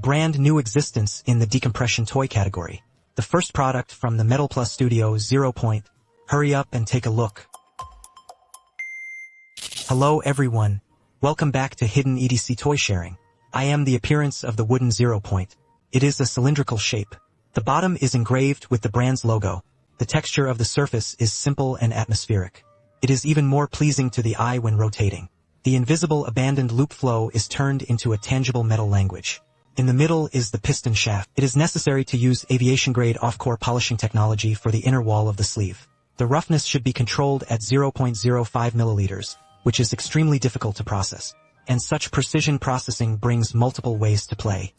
brand new existence in the decompression toy category. The first product from the Metal Plus Studio 0. Hurry up and take a look. Hello everyone. Welcome back to Hidden EDC Toy Sharing. I am the appearance of the wooden 0. It is a cylindrical shape. The bottom is engraved with the brand's logo. The texture of the surface is simple and atmospheric. It is even more pleasing to the eye when rotating. The invisible abandoned loop flow is turned into a tangible metal language. In the middle is the piston shaft. It is necessary to use aviation-grade off-core polishing technology for the inner wall of the sleeve. The roughness should be controlled at 0.05 milliliters, which is extremely difficult to process. And such precision processing brings multiple ways to play.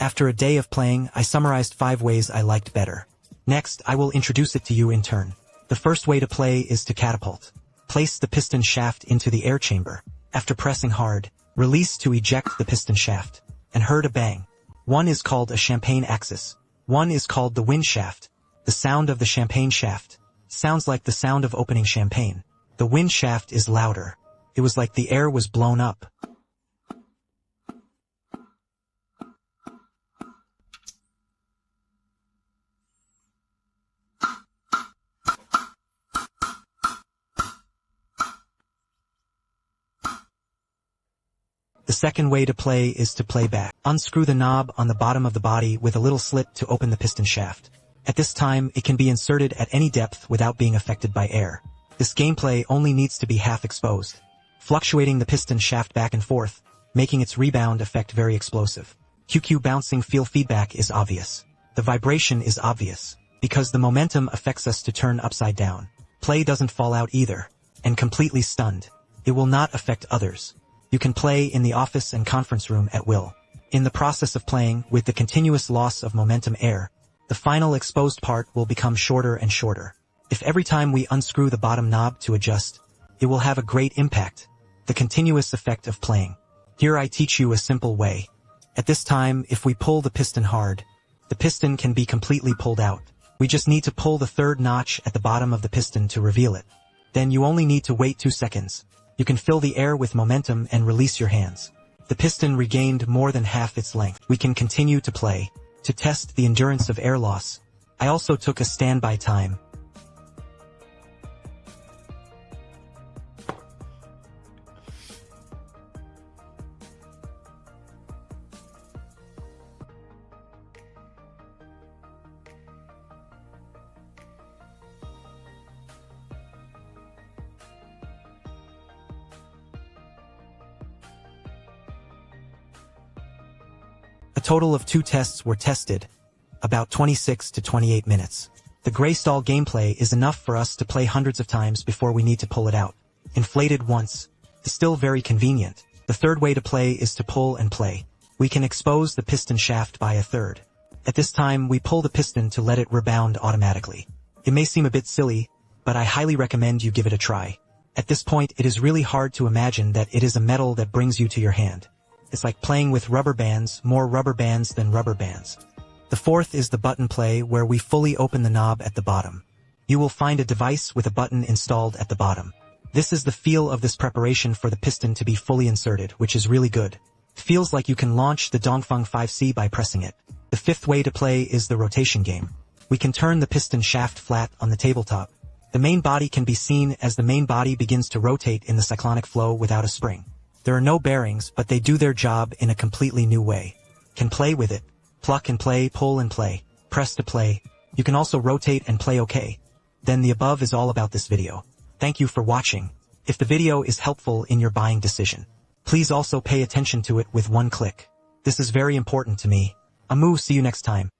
After a day of playing, I summarized 5 ways I liked better. Next, I will introduce it to you in turn. The first way to play is to catapult. Place the piston shaft into the air chamber. After pressing hard, release to eject the piston shaft. And heard a bang. One is called a champagne axis. One is called the wind shaft. The sound of the champagne shaft sounds like the sound of opening champagne. The wind shaft is louder. It was like the air was blown up. The second way to play is to play back. Unscrew the knob on the bottom of the body with a little slit to open the piston shaft. At this time, it can be inserted at any depth without being affected by air. This gameplay only needs to be half exposed, fluctuating the piston shaft back and forth, making its rebound effect very explosive. QQ bouncing feel feedback is obvious. The vibration is obvious, because the momentum affects us to turn upside down. Play doesn't fall out either, and completely stunned. It will not affect others. You can play in the office and conference room at will. In the process of playing, with the continuous loss of momentum air, the final exposed part will become shorter and shorter. If every time we unscrew the bottom knob to adjust, it will have a great impact. The continuous effect of playing. Here I teach you a simple way. At this time, if we pull the piston hard, the piston can be completely pulled out. We just need to pull the third notch at the bottom of the piston to reveal it. Then you only need to wait 2 seconds. You can fill the air with momentum and release your hands. The piston regained more than half its length. We can continue to play. To test the endurance of air loss, I also took a standby time. A total of 2 tests were tested, about 26 to 28 minutes. The Greystall gameplay is enough for us to play hundreds of times before we need to pull it out. Inflated once. Still very convenient. The third way to play is to pull and play. We can expose the piston shaft by a third. At this time, we pull the piston to let it rebound automatically. It may seem a bit silly, but I highly recommend you give it a try. At this point, it is really hard to imagine that it is a metal that brings you to your hand. It's like playing with rubber bands, more rubber bands than rubber bands. The fourth is the button play, where we fully open the knob at the bottom. You will find a device with a button installed at the bottom. This is the feel of this preparation for the piston to be fully inserted, which is really good. Feels like you can launch the Dongfeng 5C by pressing it. The fifth way to play is the rotation game. We can turn the piston shaft flat on the tabletop. The main body can be seen as the main body begins to rotate in the cyclonic flow without a spring. There are no bearings, but they do their job in a completely new way. Can play with it. Pluck and play, pull and play, press to play. You can also rotate and play OK. Then the above is all about this video. Thank you for watching. If the video is helpful in your buying decision, please also pay attention to it with one click. This is very important to me. See you next time.